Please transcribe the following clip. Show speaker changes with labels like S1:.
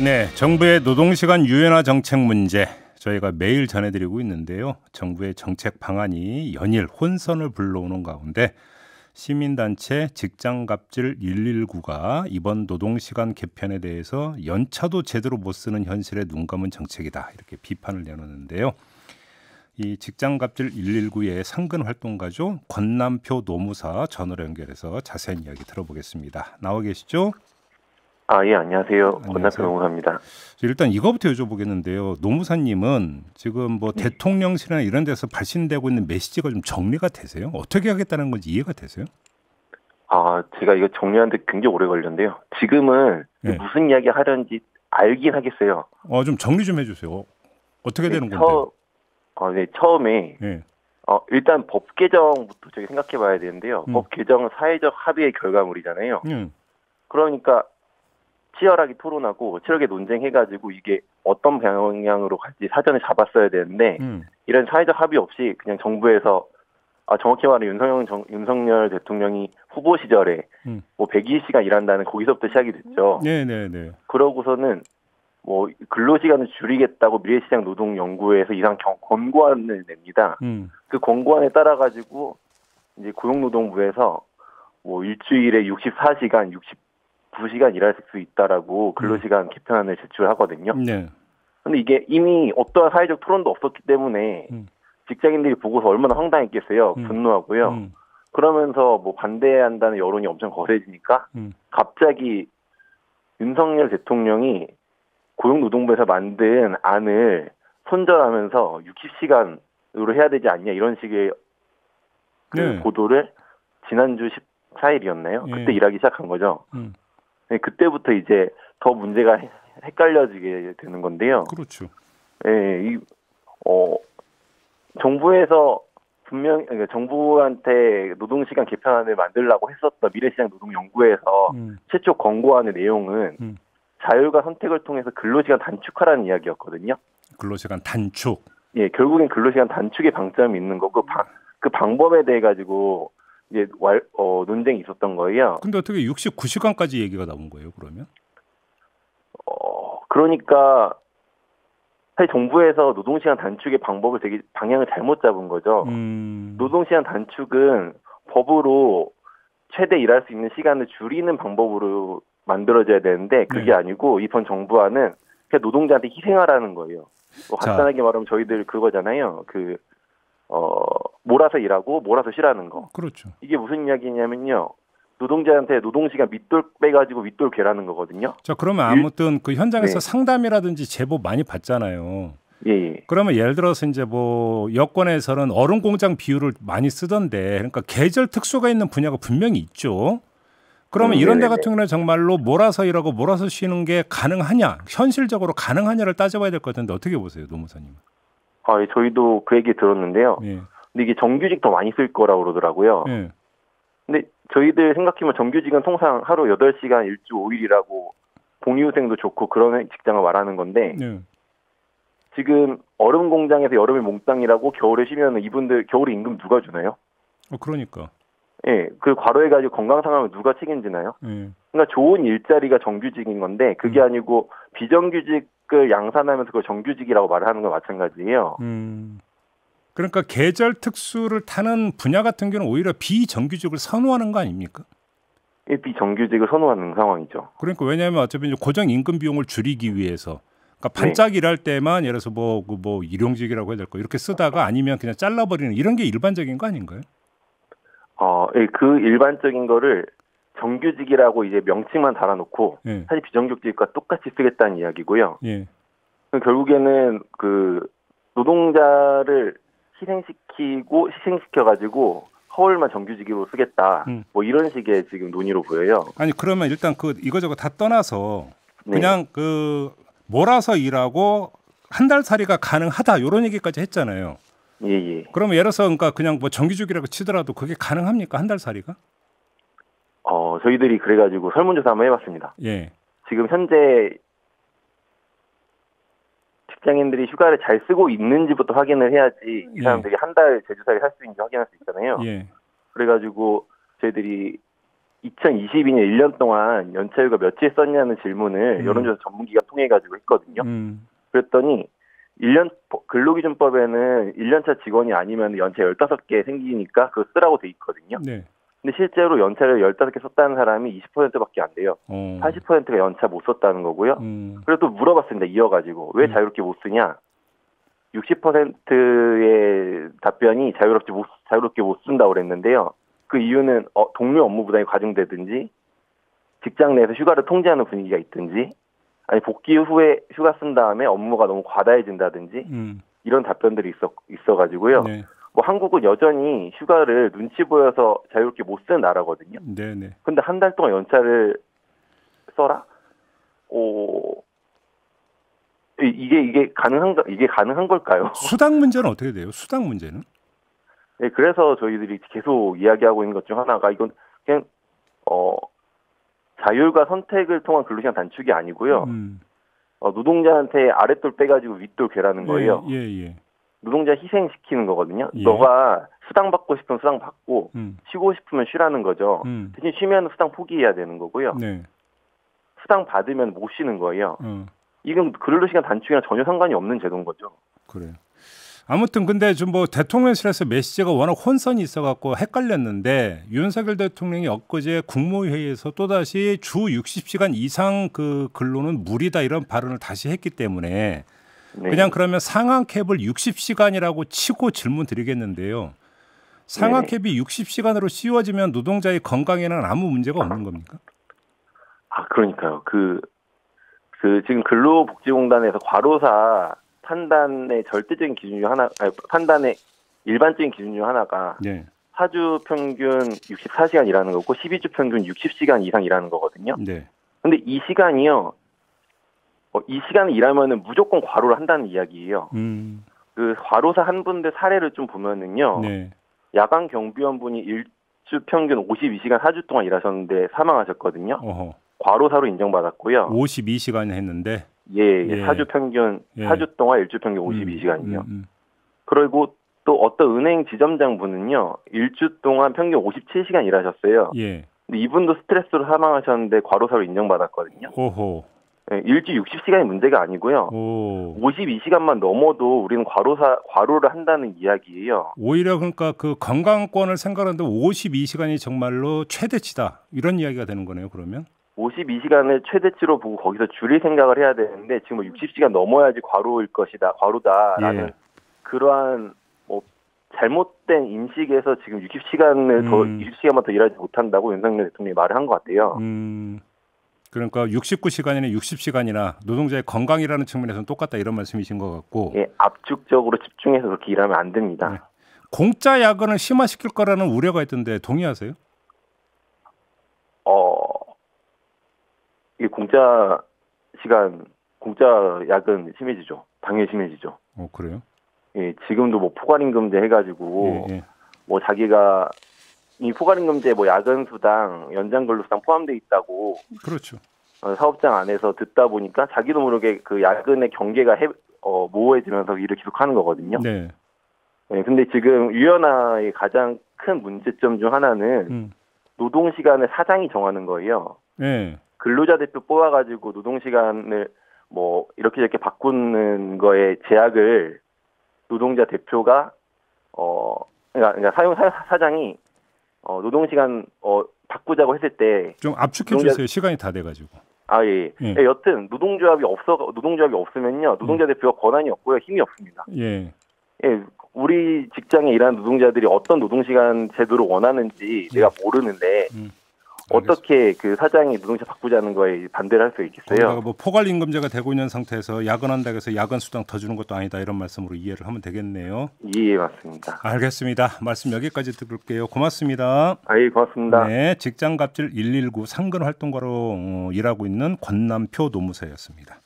S1: 네, 정부의 노동시간 유연화 정책 문제 저희가 매일 전해드리고 있는데요. 정부의 정책 방안이 연일 혼선을 불러오는 가운데 시민단체 직장갑질 119가 이번 노동시간 개편에 대해서 연차도 제대로 못 쓰는 현실에 눈감은 정책이다 이렇게 비판을 내놓는데요. 이 직장갑질 119의 상근 활동가죠. 권남표 노무사 전화로 연결해서 자세한 이야기 들어보겠습니다. 나와 계시죠?
S2: 예, 안녕하세요.
S1: 안녕하세요.
S2: 권남표 노무사입니다.
S1: 일단 이거부터 여쭤보겠는데요. 노무사님은 지금 대통령실이나 이런 데서 발신되고 있는 메시지가 좀 정리가 되세요? 어떻게 하겠다는 건지 이해가 되세요?
S2: 제가 이거 정리하는데 굉장히 오래 걸렸는데요. 지금은 무슨 이야기 하려는지 알긴 하겠어요.
S1: 좀 정리 좀 해주세요. 어떻게 되는 건데?
S2: 처음에
S1: 네.
S2: 일단 법 개정부터 저희 생각해 봐야 되는데요. 법 개정은 사회적 합의의 결과물이잖아요. 그러니까 치열하게 토론하고 치열하게 논쟁해가지고 이게 어떤 방향으로 갈지 사전에 잡았어야 되는데 이런 사회적 합의 없이 그냥 정부에서 정확히 말하면 윤석열 대통령이 후보 시절에 120시간 일한다는 거기서부터 시작이 됐죠.
S1: 네네네.
S2: 그러고서는 근로시간을 줄이겠다고 미래시장노동연구회에서 이상 권고안을 냅니다. 그 권고안에 따라 가지고 이제 고용노동부에서 일주일에 64시간, 69시간 일할 수 있다라고 근로시간 개편안을 제출하거든요. 네. 근데 이게 이미 어떠한 사회적 토론도 없었기 때문에 직장인들이 보고서 얼마나 황당했겠어요. 분노하고요. 그러면서 반대한다는 여론이 엄청 거세지니까 갑자기 윤석열 대통령이 고용노동부에서 만든 안을 손절하면서 60시간으로 해야 되지 않냐 이런 식의 보도를 지난주 14일이었나요? 그때 일하기 시작한 거죠. 네, 그때부터 이제 더 문제가 헷갈려지게 되는 건데요.
S1: 그렇죠.
S2: 네, 정부에서 그러니까 정부한테 노동시간 개편안을 만들라고 했었던 미래시장노동연구회에서 최초 권고안의 내용은 자율과 선택을 통해서 근로시간 단축하라는 이야기였거든요.
S1: 근로시간 단축.
S2: 예, 결국엔 근로시간 단축의 방점이 있는 거고 그 방법에 대해 가지고 이제 논쟁이 있었던 거예요.
S1: 근데 어떻게 69시간까지 얘기가 나온 거예요, 그러면?
S2: 그러니까 사실 정부에서 노동시간 단축의 방법을 방향을 잘못 잡은 거죠. 노동시간 단축은 법으로 최대 일할 수 있는 시간을 줄이는 방법으로 만들어져야 되는데 그게 아니고 이번 정부안은 그냥 노동자한테 희생하라는 거예요. 간단하게 말하면 저희들 그거잖아요. 몰아서 일하고 몰아서 쉬라는 거.
S1: 그렇죠.
S2: 이게 무슨 이야기냐면요. 노동자한테 노동시간 밑돌 빼가지고 밑돌 괴라는 거거든요.
S1: 자, 그러면 아무튼 그 현장에서 상담이라든지 제보 많이 받잖아요.
S2: 예.
S1: 그러면 예를 들어서 이제 여권에서는 얼음 공장 비율을 많이 쓰던데, 그러니까 계절 특수가 있는 분야가 분명히 있죠. 그러면 이런 데 같은 경우는 정말로 몰아서 일하고 몰아서 쉬는 게 가능하냐, 현실적으로 가능하냐를 따져봐야 될 것 같은데 어떻게 보세요, 노무사님?
S2: 예, 저희도 그 얘기 들었는데요. 예. 근데 이게 정규직 더 많이 쓸 거라고 그러더라고요. 예. 근데 저희들 생각해보면 정규직은 통상 하루 8시간 일주 5일이라고 복리후생도 좋고 그런 직장을 말하는 건데 지금 얼음 공장에서 여름에 몽땅이라고 겨울에 쉬면 이분들 겨울에 임금 누가 주나요?
S1: 그러니까.
S2: 예, 그 과로해가지고 건강 상황을 누가 책임지나요? 그러니까 좋은 일자리가 정규직인 건데 그게 아니고 비정규직을 양산하면서 그걸 정규직이라고 말을 하는 건 마찬가지예요.
S1: 그러니까 계절 특수를 타는 분야 같은 경우는 오히려 비정규직을 선호하는 거 아닙니까?
S2: 예, 비정규직을 선호하는 상황이죠.
S1: 그러니까 왜냐하면 어차피 이제 고정 임금 비용을 줄이기 위해서 그러니까 반짝 일할 때만 예를 들어서 일용직이라고 해야 될까 이렇게 쓰다가 아니면 그냥 잘라버리는 이런 게 일반적인 거 아닌가요?
S2: 예, 그 일반적인 거를 정규직이라고 이제 명칭만 달아놓고 사실 비정규직과 똑같이 쓰겠다는 이야기고요. 결국에는 그 노동자를 희생시켜가지고 허울만 정규직으로 쓰겠다. 이런 식의 지금 논의로 보여요.
S1: 아니 그러면 일단 이거저거 다 떠나서 그냥 몰아서 일하고 한 달 살이가 가능하다 이런 얘기까지 했잖아요.
S2: 예.
S1: 그러면 예를 들어서 그러니까 그냥 정규직이라고 치더라도 그게 가능합니까? 한 달 살이가?
S2: 저희들이 그래가지고 설문조사 한번 해봤습니다.
S1: 예.
S2: 지금 현재 직장인들이 휴가를 잘 쓰고 있는지부터 확인을 해야지 이 사람들이 한 달 제주살이 살 수 있는지 확인할 수 있잖아요. 그래가지고 저희들이 2022년 1년 동안 연차휴가 며칠 썼냐는 질문을 여론조사 전문기가 통해가지고 했거든요. 그랬더니 근로기준법에는 1년차 직원이 아니면 연차 15개 생기니까 그거 쓰라고 돼 있거든요.
S1: 네.
S2: 근데 실제로 연차를 15개 썼다는 사람이 20%밖에 안 돼요. 80%가 연차 못 썼다는 거고요. 그리고 또 물어봤습니다. 이어가지고 왜 자유롭게 못 쓰냐? 60%의 답변이 자유롭게 못 쓴다고 그랬는데요. 그 이유는 동료 업무 부담이 과중되든지 직장 내에서 휴가를 통제하는 분위기가 있든지 아니 복귀 후에 휴가 쓴 다음에 업무가 너무 과다해진다든지 이런 답변들이 있어가지고요. 네. 뭐 한국은 여전히 휴가를 눈치 보여서 자유롭게 못 쓰는 나라거든요.
S1: 네네.
S2: 근데 한 달 동안 연차를 써라? 이게 가능한 걸까요?
S1: 수당 문제는 어떻게 돼요? 수당 문제는?
S2: 네, 그래서 저희들이 계속 이야기하고 있는 것 중 하나가 이건 그냥 자율과 선택을 통한 근로시간 단축이 아니고요. 노동자한테 아랫돌 빼가지고 윗돌 괴라는 거예요.
S1: 예.
S2: 노동자 희생시키는 거거든요.
S1: 예.
S2: 너가 수당 받고 싶으면 수당 받고 쉬고 싶으면 쉬라는 거죠. 대신 쉬면 수당 포기해야 되는 거고요.
S1: 네.
S2: 수당 받으면 못 쉬는 거예요. 이건 근로시간 단축이랑 전혀 상관이 없는 제도인 거죠.
S1: 그래요. 아무튼 근데 좀 뭐 대통령실에서 메시지가 워낙 혼선이 있어갖고 헷갈렸는데 윤석열 대통령이 엊그제 국무회의에서 또다시 주 60시간 이상 그 근로는 무리다 이런 발언을 다시 했기 때문에 네. 그냥 그러면 상한캡을 60시간이라고 치고 질문 드리겠는데요. 상한캡이 60시간으로 씌워지면 노동자의 건강에는 아무 문제가 없는 겁니까?
S2: 그러니까요. 지금 근로복지공단에서 과로사 판단의 절대적인 기준 중 하나, 판단의 일반적인 기준 중 하나가
S1: 네.
S2: 4주 평균 64시간 일하는 거고 12주 평균 60시간 이상 일하는 거거든요.
S1: 네.
S2: 근데 이 시간이요. 이 시간을 일하면은 무조건 과로를 한다는 이야기예요. 그 과로사 한 분들 사례를 좀 보면은요.
S1: 네.
S2: 야간 경비원분이 1주 평균 52시간 4주 동안 일하셨는데 사망하셨거든요.
S1: 어허.
S2: 과로사로 인정받았고요.
S1: 52시간 했는데
S2: 예. 4주 평균, 4주 동안 1주 평균 52시간이요. 그리고 또 어떤 은행 지점장 분은요, 1주 동안 평균 57시간 일하셨어요.
S1: 예.
S2: 근데 이분도 스트레스로 사망하셨는데 과로사로 인정받았거든요.
S1: 오호.
S2: 예, 일주 60시간이 문제가 아니고요. 52시간만 넘어도 우리는 과로를 한다는 이야기예요.
S1: 오히려 그러니까 그 건강권을 생각하는데 52시간이 정말로 최대치다. 이런 이야기가 되는 거네요, 그러면?
S2: 52시간을 최대치로 보고 거기서 줄일 생각을 해야 되는데 지금 60시간 넘어야지 과로다라는 그러한 잘못된 인식에서 지금 60시간만 더 일하지 못한다고 윤석열 대통령이 말을 한 것 같아요.
S1: 그러니까 69시간이나 60시간이나 노동자의 건강이라는 측면에서는 똑같다 이런 말씀이신 것 같고.
S2: 예, 압축적으로 집중해서 그렇게 일하면 안 됩니다.
S1: 네. 공짜 야근을 심화시킬 거라는 우려가 있던데 동의하세요?
S2: 이게 공짜 야근 심해지죠. 당연히 심해지죠.
S1: 그래요?
S2: 예, 지금도 뭐 포괄임금제 해가지고 뭐 자기가 이 포괄임금제 뭐 야근 수당, 연장 근로 수당 포함돼 있다고.
S1: 그렇죠.
S2: 사업장 안에서 듣다 보니까 자기도 모르게 그 야근의 경계가 모호해지면서 일을 계속하는 거거든요.
S1: 네.
S2: 네. 근데 지금 유연화의 가장 큰 문제점 중 하나는 노동 시간을 사장이 정하는 거예요.
S1: 네. 근로자
S2: 대표 뽑아가지고 노동 시간을 뭐 이렇게 저렇게 바꾸는 거에 제약을 노동자 대표가 그러니까 사장이 노동 시간 바꾸자고 했을 때
S1: 좀 압축해 주세요. 시간이 다 돼가지고.
S2: 예. 여튼 노동조합이 없으면요 노동자 대표가 권한이 없고요 힘이 없습니다.
S1: 예.
S2: 우리 직장에 일하는 노동자들이 어떤 노동 시간 제도를 원하는지 내가 모르는데. 어떻게 그 사장이 노동자 바꾸자는 거에 반대를 할 수 있겠어요?
S1: 뭐 포괄임금제가 되고 있는 상태에서 야근한다고 해서 야근 수당 더 주는 것도 아니다 이런 말씀으로 이해를 하면 되겠네요.
S2: 예, 맞습니다.
S1: 알겠습니다. 말씀 여기까지 들을게요. 고맙습니다.
S2: 예, 고맙습니다.
S1: 네, 직장갑질 119 상근 활동가로 일하고 있는 권남표 노무사였습니다.